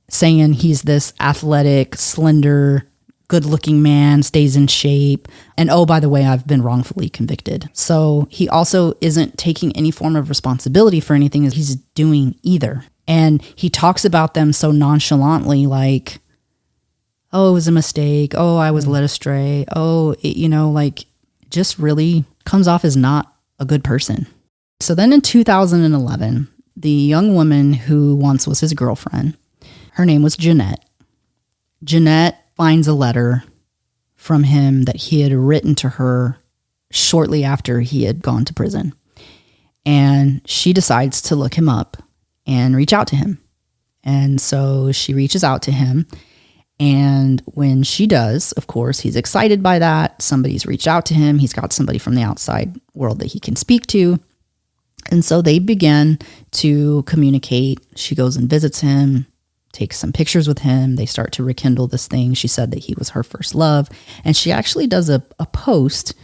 [SPEAKER 1] saying he's this athletic, slender, good-looking man, stays in shape. And oh, by the way, I've been wrongfully convicted. So he also isn't taking any form of responsibility for anything he's doing either. And he talks about them so nonchalantly, like, oh, it was a mistake. Oh, I was led astray. Oh, like just really comes off as not a good person. So then in 2011, the young woman who once was his girlfriend, her name was Jeanette. Jeanette finds a letter from him that he had written to her shortly after he had gone to prison. And she decides to look him up and reach out to him. And so she reaches out to him. And when she does, of course, he's excited by that. Somebody's reached out to him. He's got somebody from the outside world that he can speak to. And so they begin to communicate. She goes and visits him, takes some pictures with him. They start to rekindle this thing. She said that he was her first love. And she actually does a post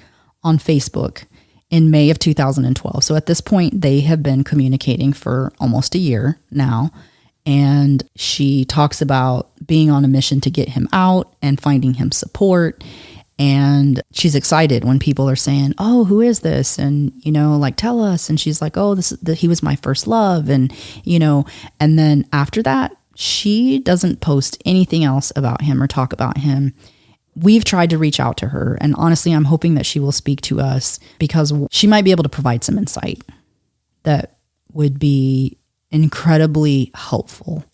[SPEAKER 1] on Facebook in May of 2012. So at this point, they have been communicating for almost a year now. And she talks about being on a mission to get him out and finding him support. And she's excited when people are saying, oh, who is this? And, like, tell us. And she's like, oh, he was my first love. And, and then after that, she doesn't post anything else about him or talk about him. We've tried to reach out to her. And honestly, I'm hoping that she will speak to us because she might be able to provide some insight that would be incredibly helpful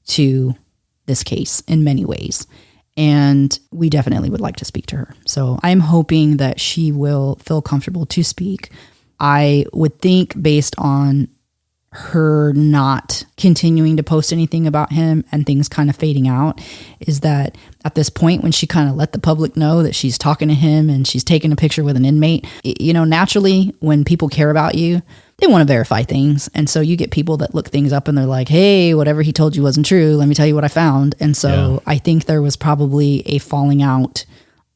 [SPEAKER 1] to this case in many ways. And we definitely would like to speak to her. So I'm hoping that she will feel comfortable to speak. I would think based on her not continuing to post anything about him and things kind of fading out is that at this point when she kind of let the public know that she's talking to him and she's taking a picture with an inmate, naturally when people care about you, they want to verify things. And so you get people that look things up and they're like, hey, whatever he told you wasn't true. Let me tell you what I found. And so I think there was probably a falling out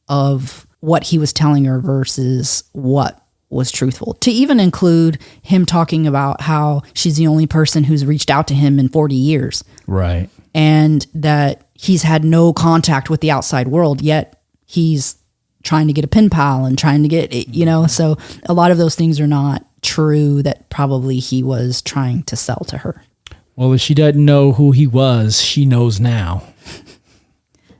[SPEAKER 1] of what he was telling her versus what was truthful, to even include him talking about how she's the only person who's reached out to him in 40 years.
[SPEAKER 5] Right.
[SPEAKER 1] And that he's had no contact with the outside world, yet he's trying to get a pen pal and trying to get, so a lot of those things are not true that probably he was trying to sell to her.
[SPEAKER 5] Well, if she doesn't know who he was, she knows now.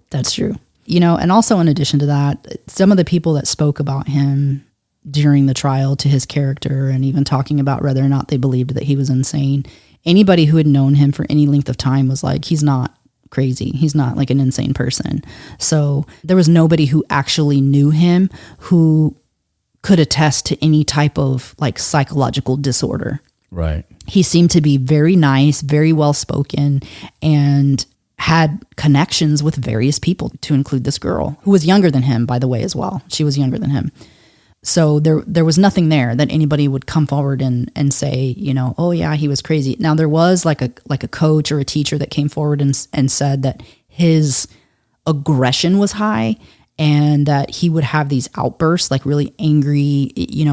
[SPEAKER 1] That's true. And also in addition to that, some of the people that spoke about him during the trial to his character and even talking about whether or not they believed that he was insane, anybody who had known him for any length of time was like, he's not crazy. He's not like an insane person. So there was nobody who actually knew him who could attest to any type of like psychological disorder.
[SPEAKER 5] Right.
[SPEAKER 1] He seemed to be very nice, very well spoken, and had connections with various people, to include this girl who was younger than him, by the way, as well. She was younger than him. So there was nothing there that anybody would come forward and say, oh yeah, he was crazy. Now there was like a coach or a teacher that came forward and said that his aggression was high and that he would have these outbursts, like really angry,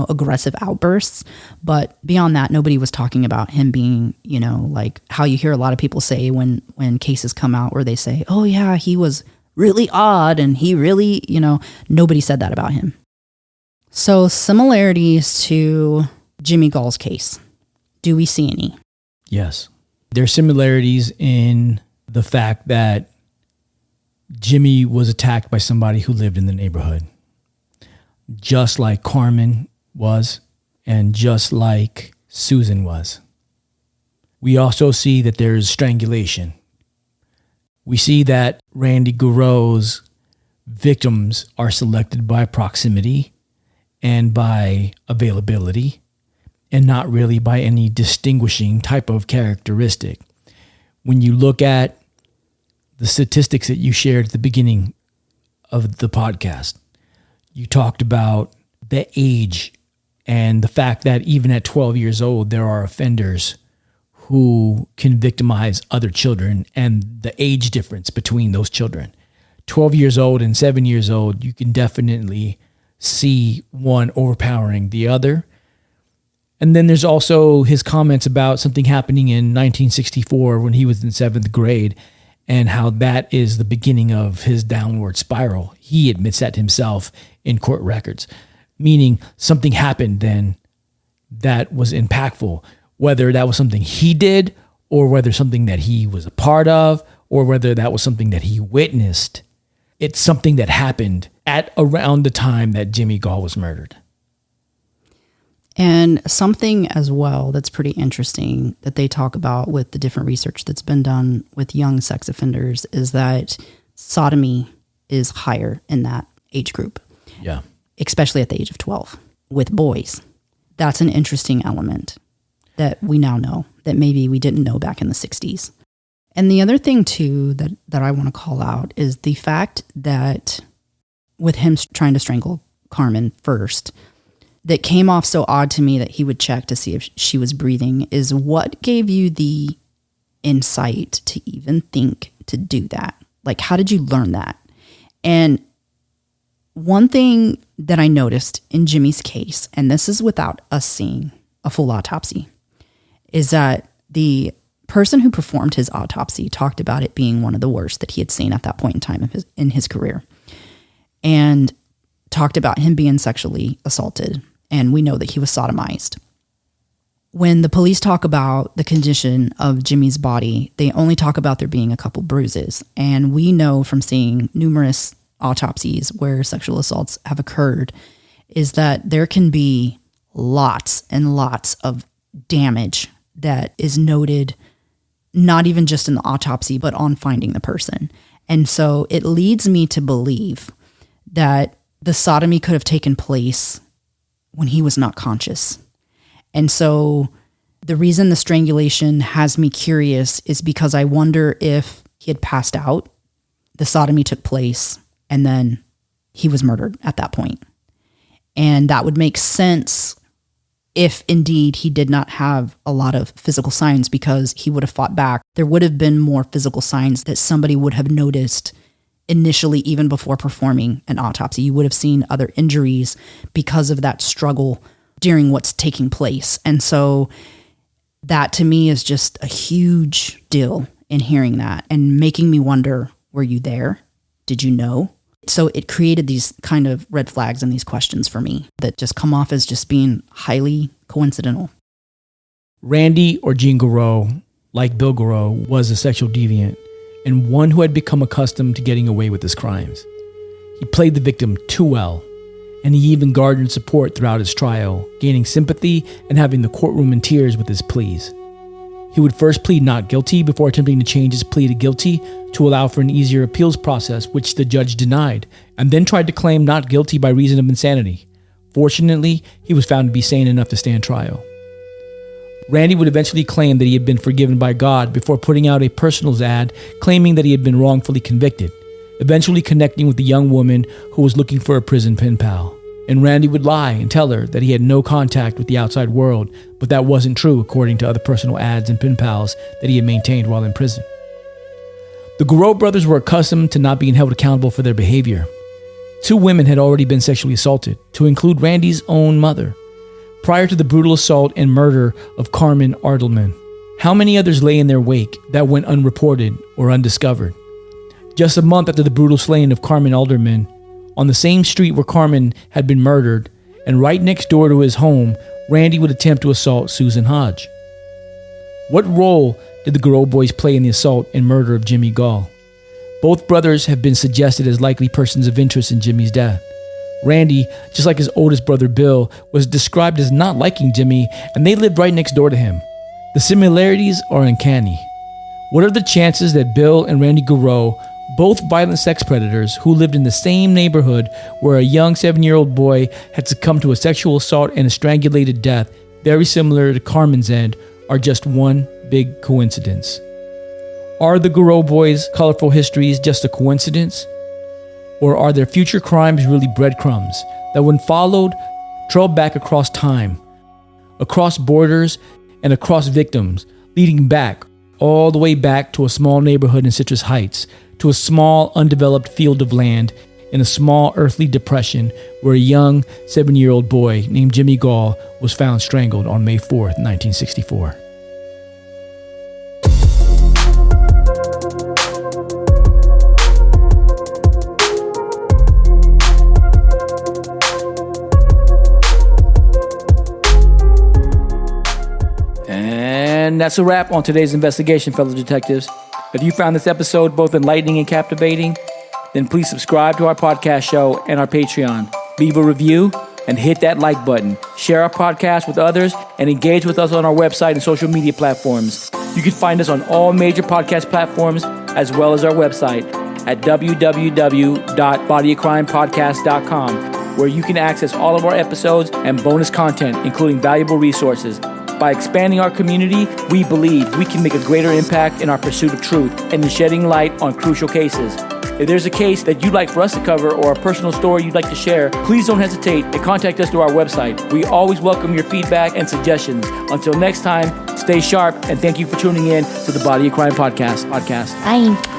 [SPEAKER 1] aggressive outbursts. But beyond that, nobody was talking about him being, like how you hear a lot of people say when cases come out where they say, oh yeah, he was really odd and he really, nobody said that about him. So similarities to Jimmy Gaul's case. Do we see any?
[SPEAKER 5] Yes. There's similarities in the fact that Jimmy was attacked by somebody who lived in the neighborhood, just like Carmen was and just like Susan was. We also see that there's strangulation. We see that Randy Garreau's victims are selected by proximity and by availability, and not really by any distinguishing type of characteristic. When you look at the statistics that you shared at the beginning of the podcast, you talked about the age and the fact that even at 12 years old, there are offenders who can victimize other children, and the age difference between those children. 12 years old and 7 years old, you can definitely see one overpowering the other. And then there's also his comments about something happening in 1964 when he was in 7th grade and how that is the beginning of his downward spiral. He admits that himself in court records, meaning something happened then that was impactful, whether that was something he did or whether something that he was a part of or whether that was something that he witnessed. It's something that happened at around the time that Jimmy Gaul was murdered.
[SPEAKER 1] And something as well that's pretty interesting that they talk about with the different research that's been done with young sex offenders is that sodomy is higher in that age group.
[SPEAKER 5] Yeah.
[SPEAKER 1] Especially at the age of 12 with boys. That's an interesting element that we now know that maybe we didn't know back in the 60s. And the other thing too that I want to call out is the fact that with him trying to strangle Carmen first, that came off so odd to me that he would check to see if she was breathing is what gave you the insight to even think to do that? Like, how did you learn that? And one thing that I noticed in Jimmy's case, and this is without us seeing a full autopsy, is that the person who performed his autopsy talked about it being one of the worst that he had seen at that point in time in his career. And talked about him being sexually assaulted. And we know that he was sodomized. When the police talk about the condition of Jimmy's body, they only talk about there being a couple bruises. And we know from seeing numerous autopsies where sexual assaults have occurred is that there can be lots and lots of damage that is noted, not even just in the autopsy, but on finding the person. And so it leads me to believe that the sodomy could have taken place when he was not conscious. And so the reason the strangulation has me curious is because I wonder if he had passed out, the sodomy took place, and then he was murdered at that point. And that would make sense if indeed he did not have a lot of physical signs, because he would have fought back. There would have been more physical signs that somebody would have noticed initially, even before performing an autopsy. You would have seen other injuries because of that struggle during what's taking place. And so that to me is just a huge deal in hearing that and making me wonder, were you there? Did you know? So it created these kind of red flags and these questions for me that just come off as just being highly coincidental.
[SPEAKER 5] Randy, or Jean Garreau, like Bill Garreau, was a sexual deviant and one who had become accustomed to getting away with his crimes. He played the victim too well, and he even garnered support throughout his trial, gaining sympathy and having the courtroom in tears with his pleas. He would first plead not guilty before attempting to change his plea to guilty to allow for an easier appeals process, which the judge denied, and then tried to claim not guilty by reason of insanity. Fortunately, he was found to be sane enough to stand trial. Randy would eventually claim that he had been forgiven by God before putting out a personals ad claiming that he had been wrongfully convicted, eventually connecting with the young woman who was looking for a prison pen pal. And Randy would lie and tell her that he had no contact with the outside world, but that wasn't true according to other personal ads and pen pals that he had maintained while in prison. The Garreau brothers were accustomed to not being held accountable for their behavior. 2 women had already been sexually assaulted, to include Randy's own mother, prior to the brutal assault and murder of Carmen Ardelman. How many others lay in their wake that went unreported or undiscovered? Just a month after the brutal slaying of Carmen Alderman, on the same street where Carmen had been murdered, and right next door to his home, Randy would attempt to assault Susan Hodge. What role did the Garreau boys play in the assault and murder of Jimmy Gaul? Both brothers have been suggested as likely persons of interest in Jimmy's death. Randy, just like his oldest brother Bill, was described as not liking Jimmy, and they lived right next door to him. The similarities are uncanny. What are the chances that Bill and Randy Garreau, both violent sex predators who lived in the same neighborhood where a young 7-year-old boy had succumbed to a sexual assault and a strangulated death, very similar to Carmen's end, are just one big coincidence? Are the Garreau boys' colorful histories just a coincidence? Or are their future crimes really breadcrumbs that, when followed, trail back across time, across borders, and across victims, leading back, all the way back to a small neighborhood in Citrus Heights, to a small, undeveloped field of land in a small earthly depression where a young 7-year-old boy named Jimmy Gaul was found strangled on May 4th, 1964. And that's a wrap on today's investigation, fellow detectives. If you found this episode both enlightening and captivating, then please subscribe to our podcast show and our Patreon. Leave a review and hit that like button. Share our podcast with others and engage with us on our website and social media platforms. You can find us on all major podcast platforms as well as our website at www.bodyofcrimepodcast.com, where you can access all of our episodes and bonus content, including valuable resources. By expanding our community, we believe we can make a greater impact in our pursuit of truth and in shedding light on crucial cases. If there's a case that you'd like for us to cover or a personal story you'd like to share, please don't hesitate and contact us through our website. We always welcome your feedback and suggestions. Until next time, stay sharp and thank you for tuning in to the Body of Crime podcast.
[SPEAKER 6] Bye.